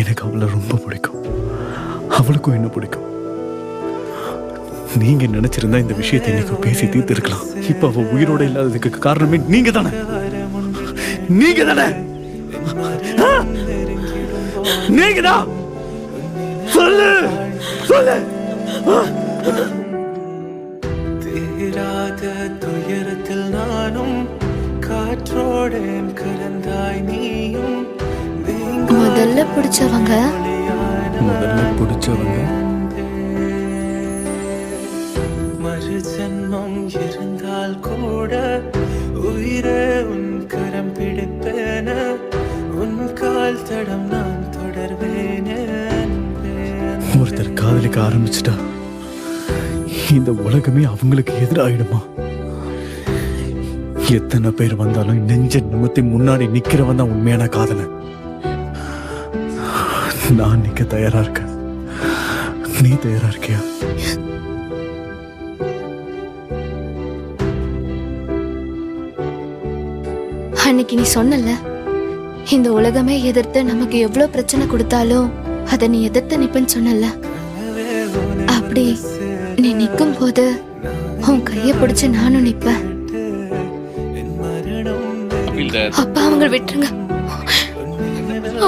எனக்கு அவளை ரொம்ப பிடிக்கும், அவளுக்கும் என்ன பிடிக்கும். நீங்க நினைச்சிருந்தா இந்த விஷயத்தை இன்னைக்கு பேசி தீர்த்து இருக்கலாம். இப்ப அவ உயிரோட இல்லாததுக்கு காரணமே நீங்க தானே, நீங்க தானே, நீங்க தான். சொல்லு சொல்லு. தீராத துயரத்தில் நானும் காற்றோடு கலந்தாய் நீயும். முதல்ல பிடிச்சவங்க மறு ஜன்மம் இருந்தால் கூட உயிரே உன் கரம் பிடிப்பேன, உன் கால் தடம் நான் தொடர்வேனே. ஒருத்தர் காதலிக்க ஆரம்பிச்சுட்டா இந்த உலகமே அவங்களுக்கு எதிராயிடுமா? எத்தனை பேர் வந்தாலும் நெஞ்ச நிமித்தி முன்னாடி நிக்கிறவன் தான் உண்மையான காதலன். நான் நிக்க தயாரா இருக்கேன், நீ தயாரா இருக்கியா? அன்னைக்கு நீ சொன்னல, இந்த உலகமே எதிர்த்து நமக்கு எவ்வளவு பிரச்சனை கொடுத்தாலும் அதை நீ எதிர்த்து நிப்பன்னு சொன்னல. அப்படி நீ நிக்கும் போது உன் கைய பிடிச்சு நானும் நிப்பேன். அப்பா அவங்க விட்டுருங்க,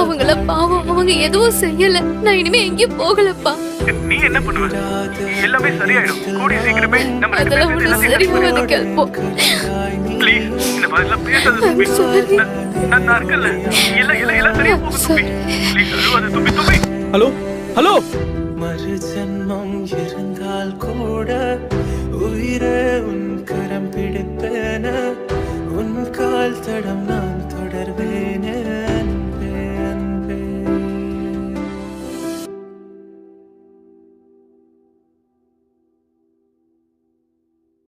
அவங்கள பாவம், அவங்க எதுவும் செய்யல. நான் இனிமே எங்கேயும் போகலப்பா. நீ என்ன பண்ணுவ? எல்லாமே சரியாயிடும். கூடிய சீக்கிரமே நம்ம அதெல்லாம் ஒண்ணு சரியாவது கேள்ப்போம். ப்ளீஸ் இந்த மாதிரிலாம் பேசாத தும்பி. நான் இருக்கல. இல்ல சரியா போகுது தும்பி. ப்ளீஸ் அழுவாத தும்பி. Hello hello